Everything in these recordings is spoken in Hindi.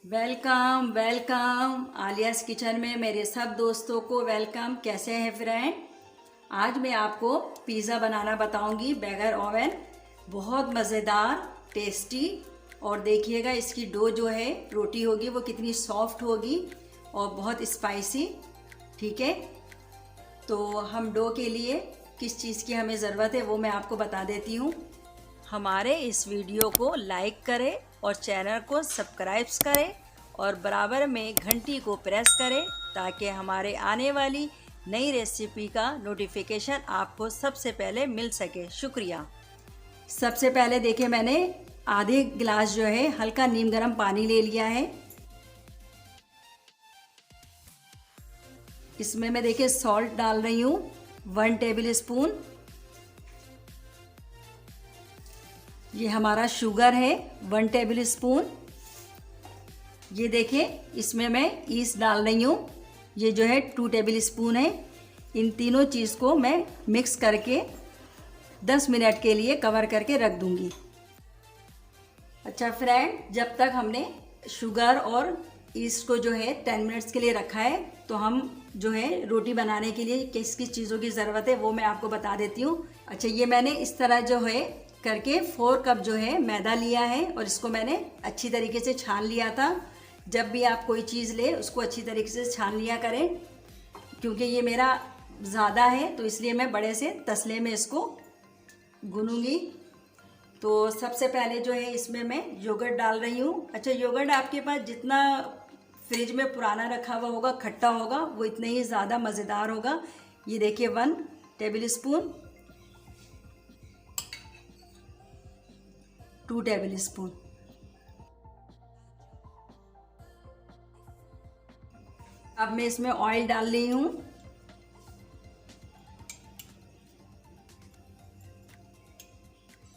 वेलकम वेलकम आलियास किचन में मेरे सब दोस्तों को वेलकम। कैसे हैं फ्रेंड? आज मैं आपको पिज़्ज़ा बनाना बताऊंगी बगैर ओवन। बहुत मज़ेदार, टेस्टी। और देखिएगा इसकी डो जो है रोटी होगी वो कितनी सॉफ्ट होगी और बहुत स्पाइसी। ठीक है, तो हम डो के लिए किस चीज़ की हमें ज़रूरत है वो मैं आपको बता देती हूँ। हमारे इस वीडियो को लाइक करें और चैनल को सब्सक्राइब करें और बराबर में घंटी को प्रेस करें ताकि हमारे आने वाली नई रेसिपी का नोटिफिकेशन आपको सबसे पहले मिल सके। शुक्रिया। सबसे पहले देखिए मैंने आधे गिलास जो है हल्का नीम गर्म पानी ले लिया है। इसमें मैं देखिए सॉल्ट डाल रही हूँ 1 टेबल स्पून। ये हमारा शुगर है 1 टेबल स्पून। ये देखिए इसमें मैं ईस्ट डाल रही हूँ, ये जो है 2 टेबल स्पून है। इन तीनों चीज़ को मैं मिक्स करके 10 मिनट के लिए कवर करके रख दूँगी। अच्छा फ्रेंड, जब तक हमने शुगर और ईस्ट को जो है 10 मिनट्स के लिए रखा है, तो हम जो है रोटी बनाने के लिए किस किस चीज़ों की ज़रूरत है वो मैं आपको बता देती हूँ। अच्छा, ये मैंने इस तरह जो है करके 4 कप जो है मैदा लिया है और इसको मैंने अच्छी तरीके से छान लिया था। जब भी आप कोई चीज़ ले उसको अच्छी तरीके से छान लिया करें, क्योंकि ये मेरा ज़्यादा है तो इसलिए मैं बड़े से तसले में इसको गूंथूंगी। तो सबसे पहले जो है इसमें मैं योगर्ट डाल रही हूँ। अच्छा, योगर्ट आपके पास जितना फ्रिज में पुराना रखा हुआ होगा, खट्टा होगा, वो इतना ही ज़्यादा मज़ेदार होगा। ये देखिए 1 टेबल स्पून, 2 टेबल स्पून। अब मैं इसमें ऑयल डाल रही हूँ।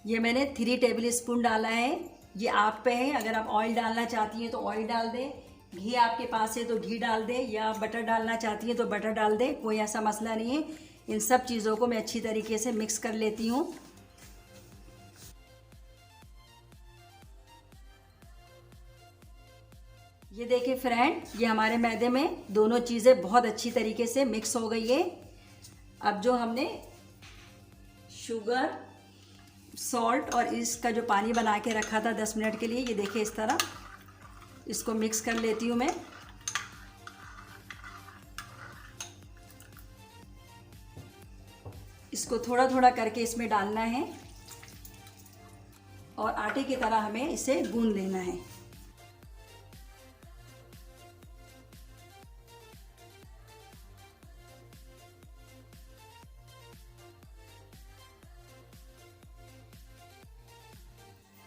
ये मैंने 3 टेबल स्पून डाला है। ये आप पे है, अगर आप ऑयल डालना चाहती हैं तो ऑयल डाल दें, घी आपके पास है तो घी डाल दें, या बटर डालना चाहती हैं तो बटर डाल दें, कोई ऐसा मसला नहीं है। इन सब चीज़ों को मैं अच्छी तरीके से मिक्स कर लेती हूँ। ये देखिए फ्रेंड, ये हमारे मैदे में दोनों चीज़ें बहुत अच्छी तरीके से मिक्स हो गई है। अब जो हमने शुगर, सॉल्ट और इसका जो पानी बना के रखा था 10 मिनट के लिए, ये देखिए इस तरह इसको मिक्स कर लेती हूँ मैं। इसको थोड़ा थोड़ा करके इसमें डालना है और आटे की तरह हमें इसे गूंद लेना है।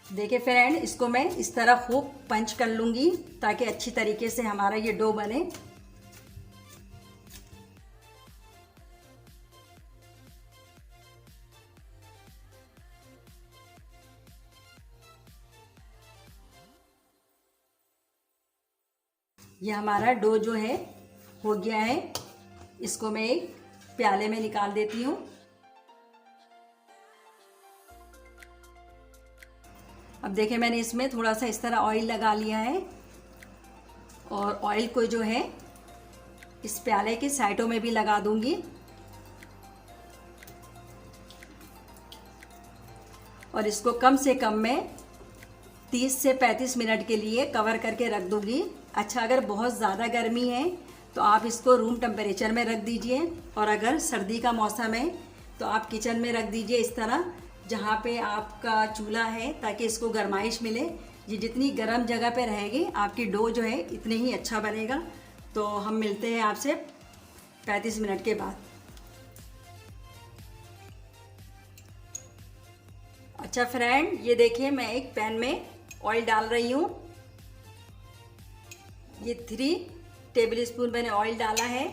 देखिए फ्रेंड, इसको मैं इस तरह खूब पंच कर लूँगी ताकि अच्छी तरीके से हमारा ये डो बने। ये हमारा डो जो है हो गया है। इसको मैं एक प्याले में निकाल देती हूँ। अब देखिए मैंने इसमें थोड़ा सा इस तरह ऑयल लगा लिया है और ऑयल को जो है इस प्याले के साइडों में भी लगा दूंगी और इसको कम से कम मैं 30 से 35 मिनट के लिए कवर करके रख दूंगी। अच्छा, अगर बहुत ज़्यादा गर्मी है तो आप इसको रूम टेम्परेचर में रख दीजिए, और अगर सर्दी का मौसम है तो आप किचन में रख दीजिए इस तरह, जहाँ पे आपका चूल्हा है, ताकि इसको गर्माइश मिले। ये जितनी गर्म जगह पे रहेगी आपकी डो जो है इतने ही अच्छा बनेगा। तो हम मिलते हैं आपसे 35 मिनट के बाद। अच्छा फ्रेंड, ये देखिए मैं एक पैन में ऑयल डाल रही हूँ। ये 3 टेबल स्पून मैंने ऑयल डाला है।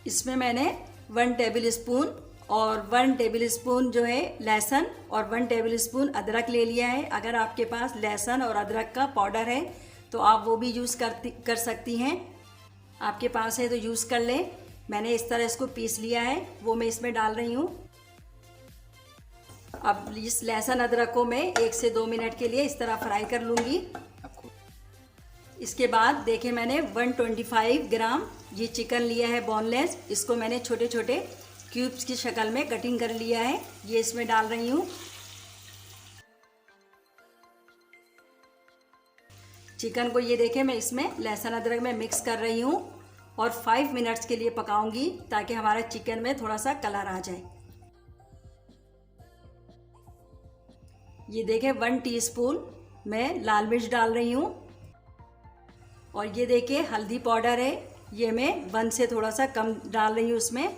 इसमें मैंने 1 टेबल स्पून और 1 टेबल स्पून जो है लहसुन और 1 टेबल स्पून अदरक ले लिया है। अगर आपके पास लहसुन और अदरक का पाउडर है तो आप वो भी यूज़ कर सकती हैं। आपके पास है तो यूज़ कर लें। मैंने इस तरह इसको पीस लिया है, वो मैं इसमें डाल रही हूँ। अब इस लहसुन अदरक को मैं 1 से 2 मिनट के लिए इस तरह फ्राई कर लूँगी। इसके बाद देखिए मैंने 125 ग्राम ये चिकन लिया है बोनलेस। इसको मैंने छोटे छोटे क्यूब्स की शक्ल में कटिंग कर लिया है। ये इसमें डाल रही हूँ। चिकन को ये देखें मैं इसमें लहसुन अदरक में मिक्स कर रही हूँ और 5 मिनट्स के लिए पकाऊंगी ताकि हमारा चिकन में थोड़ा सा कलर आ जाए। ये देखें 1 टीस्पून मैं लाल मिर्च डाल रही हूँ और ये देखिए हल्दी पाउडर है, ये मैं 1 से थोड़ा सा कम डाल रही हूँ उसमें।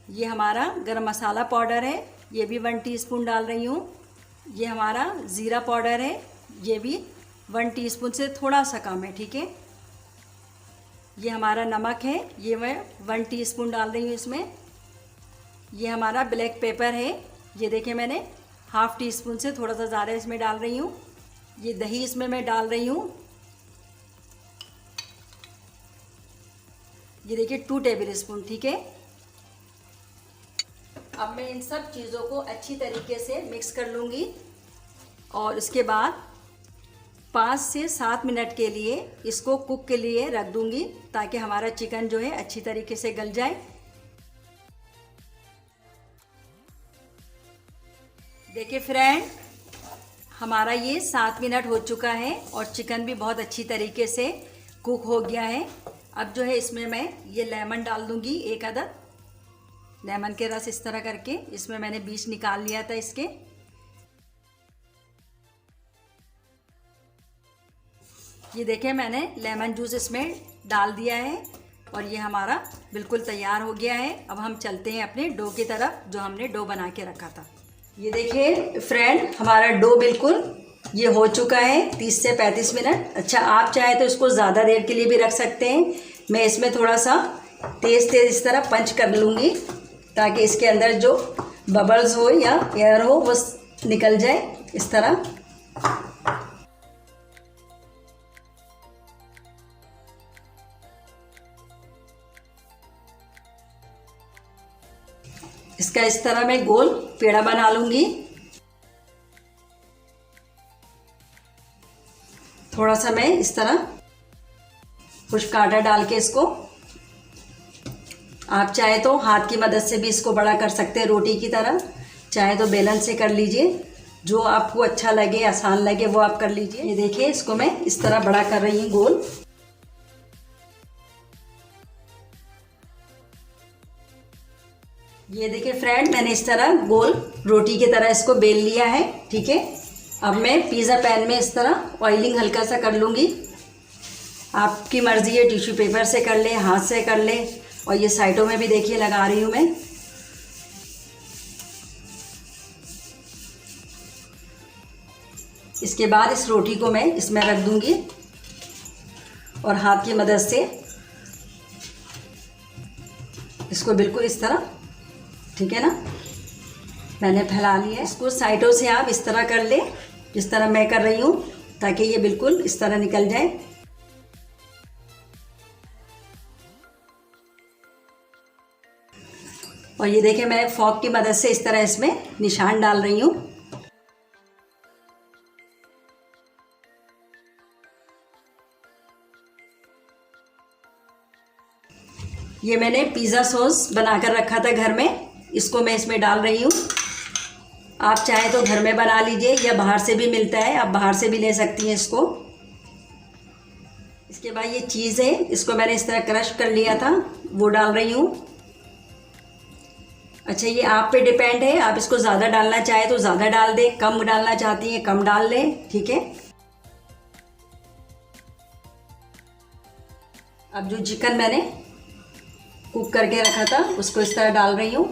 ये हमारा गरम मसाला पाउडर है, ये भी 1 टीस्पून डाल रही हूँ। ये हमारा ज़ीरा पाउडर है, ये भी 1 टीस्पून से थोड़ा सा कम है, ठीक है। ये हमारा नमक है, ये मैं 1 टीस्पून डाल रही हूँ इसमें। ये हमारा ब्लैक पेपर है, ये देखिए मैंने ½ टीस्पून से थोड़ा सा ज़्यादा इसमें डाल रही हूँ। ये दही इसमें मैं डाल रही हूँ, ये देखिए 2 टेबल स्पून, ठीक है। अब मैं इन सब चीज़ों को अच्छी तरीके से मिक्स कर लूँगी और इसके बाद 5 से 7 मिनट के लिए इसको कुक के लिए रख दूँगी ताकि हमारा चिकन जो है अच्छी तरीके से गल जाए। देखिए फ्रेंड, हमारा ये 7 मिनट हो चुका है और चिकन भी बहुत अच्छी तरीके से कुक हो गया है। अब जो है इसमें मैं ये लेमन डाल दूँगी, 1 अदद लेमन के रस इस तरह करके इसमें मैंने बीज निकाल लिया था इसके। ये देखें मैंने लेमन जूस इसमें डाल दिया है और ये हमारा बिल्कुल तैयार हो गया है। अब हम चलते हैं अपने डो की तरफ जो हमने डो बना के रखा था। ये देखिए फ्रेंड, हमारा डो बिल्कुल ये हो चुका है 30 से 35 मिनट। अच्छा, आप चाहे तो इसको ज़्यादा देर के लिए भी रख सकते हैं। मैं इसमें थोड़ा सा तेज़ इस तरह पंच कर लूँगी ताकि इसके अंदर जो बबल्स हो या एयर हो वो निकल जाए इस तरह। इसका इस तरह मैं गोल पेड़ा बना लूँगी। थोड़ा सा मैं इस तरह कुछ कांटा डाल के इसको, आप चाहे तो हाथ की मदद से भी इसको बड़ा कर सकते हैं रोटी की तरह, चाहे तो बेलन से कर लीजिए, जो आपको अच्छा लगे आसान लगे वो आप कर लीजिए। ये देखिए इसको मैं इस तरह बड़ा कर रही हूँ गोल। ये देखिए फ्रेंड, मैंने इस तरह गोल रोटी की तरह इसको बेल लिया है, ठीक है। अब मैं पिज़्ज़ा पैन में इस तरह ऑयलिंग हल्का सा कर लूँगी। आपकी मर्ज़ी है, टिश्यू पेपर से कर ले, हाथ से कर ले, और ये साइडों में भी देखिए लगा रही हूँ मैं। इसके बाद इस रोटी को मैं इसमें रख दूँगी और हाथ की मदद से इसको बिल्कुल इस तरह, ठीक है ना, मैंने फैला लिया है। इसको साइडों से आप इस तरह कर ले जिस तरह मैं कर रही हूँ ताकि ये बिल्कुल इस तरह निकल जाए। और ये देखिए मैं फॉक की मदद से इस तरह इसमें निशान डाल रही हूँ। ये मैंने पिज़्ज़ा सॉस बनाकर रखा था घर में, इसको मैं इसमें डाल रही हूँ। आप चाहे तो घर में बना लीजिए या बाहर से भी मिलता है, आप बाहर से भी ले सकती हैं इसको। इसके बाद ये चीज़ है, इसको मैंने इस तरह क्रश कर लिया था, वो डाल रही हूँ। अच्छा, ये आप पे डिपेंड है, आप इसको ज़्यादा डालना चाहे तो ज़्यादा डाल दें, कम डालना चाहती हैं कम डाल लें, ठीक है। अब जो चिकन मैंने कुक करके रखा था उसको इस तरह डाल रही हूँ।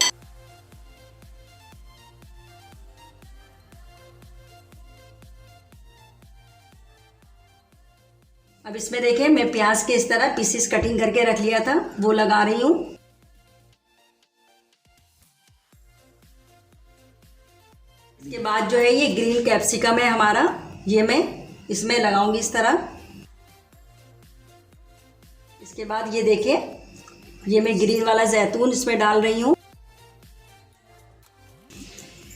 अब इसमें देखिए मैं प्याज के इस तरह पीसेस कटिंग करके रख लिया था, वो लगा रही हूँ। इसके बाद जो है ये ग्रीन कैप्सिकम है हमारा, ये मैं इसमें लगाऊंगी इस तरह। इसके बाद ये देखिए ये मैं ग्रीन वाला जैतून इसमें डाल रही हूँ।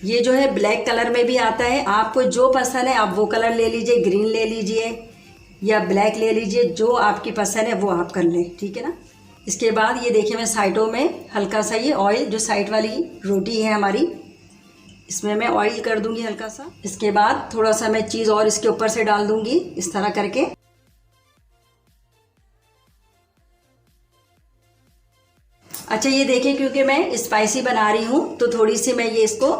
ये जो है ब्लैक कलर में भी आता है, आपको जो पसंद है आप वो कलर ले लीजिए, ग्रीन ले लीजिए या ब्लैक ले लीजिए, जो आपकी पसंद है वो आप कर लें, ठीक है ना। इसके बाद ये देखिए मैं साइडों में हल्का सा ये ऑयल, जो साइड वाली रोटी है हमारी, इसमें मैं ऑयल कर दूंगी हल्का सा। इसके बाद थोड़ा सा मैं चीज़ और इसके ऊपर से डाल दूंगी इस तरह करके। अच्छा ये देखिए, क्योंकि मैं स्पाइसी बना रही हूँ तो थोड़ी सी मैं ये इसको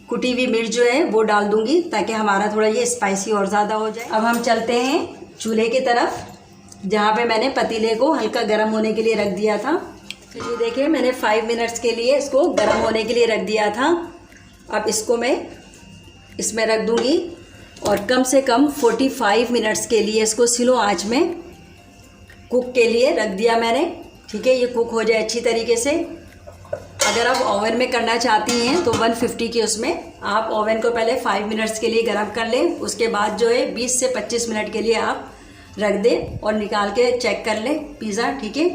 कुटी हुई मिर्च जो है वो डाल दूंगी, ताकि हमारा थोड़ा ये स्पाइसी और ज़्यादा हो जाए। अब हम चलते हैं चूल्हे की तरफ, जहाँ पे मैंने पतीले को हल्का गर्म होने के लिए रख दिया था। तो ये देखिए मैंने 5 मिनट्स के लिए इसको गर्म होने के लिए रख दिया था। अब इसको मैं इसमें रख दूंगी और कम से कम 45 मिनट्स के लिए इसको स्लो आंच में कुक के लिए रख दिया मैंने, ठीक है। ये कुक हो जाए अच्छी तरीके से। अगर आप ओवन में करना चाहती हैं तो 150 के उसमें आप ओवन को पहले 5 मिनट्स के लिए गर्म कर लें, उसके बाद जो है 20 से 25 मिनट के लिए आप रख दें और निकाल के चेक कर लें पिज़्ज़ा, ठीक है।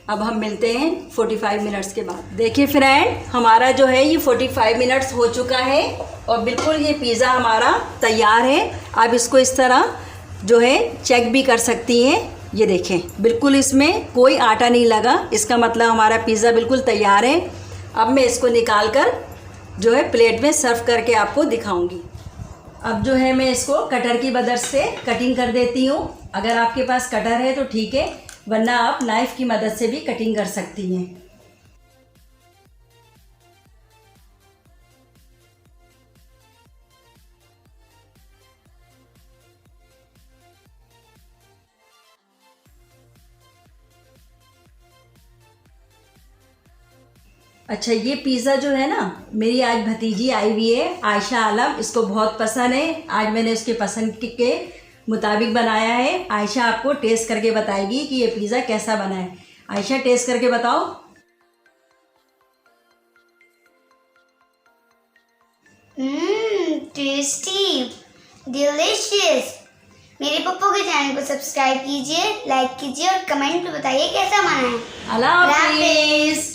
अब हम मिलते हैं 45 मिनट्स के बाद। देखिए फ्रेंड, हमारा जो है ये 45 मिनट्स हो चुका है और बिल्कुल ये पिज़्ज़ा हमारा तैयार है। आप इसको इस तरह जो है चेक भी कर सकती हैं। ये देखें बिल्कुल इसमें कोई आटा नहीं लगा, इसका मतलब हमारा पिज़्ज़ा बिल्कुल तैयार है। अब मैं इसको निकाल कर जो है प्लेट में सर्व करके आपको दिखाऊंगी। अब जो है मैं इसको कटर की मदद से कटिंग कर देती हूँ। अगर आपके पास कटर है तो ठीक है, वरना आप नाइफ़ की मदद से भी कटिंग कर सकती हैं। अच्छा ये पिज़्ज़ा जो है ना, मेरी आज भतीजी आई हुई है आयशा आलम, इसको बहुत पसंद है। आज मैंने उसके पसंद के मुताबिक बनाया है। आयशा आपको टेस्ट करके बताएगी कि ये पिज़्ज़ा कैसा बना है। आयशा टेस्ट करके बताओ। Tasty, delicious. मेरे पप्पू के चैनल को सब्सक्राइब कीजिए, लाइक कीजिए और कमेंट में बताइए कैसा बना है। अल्लाह हाफिज़।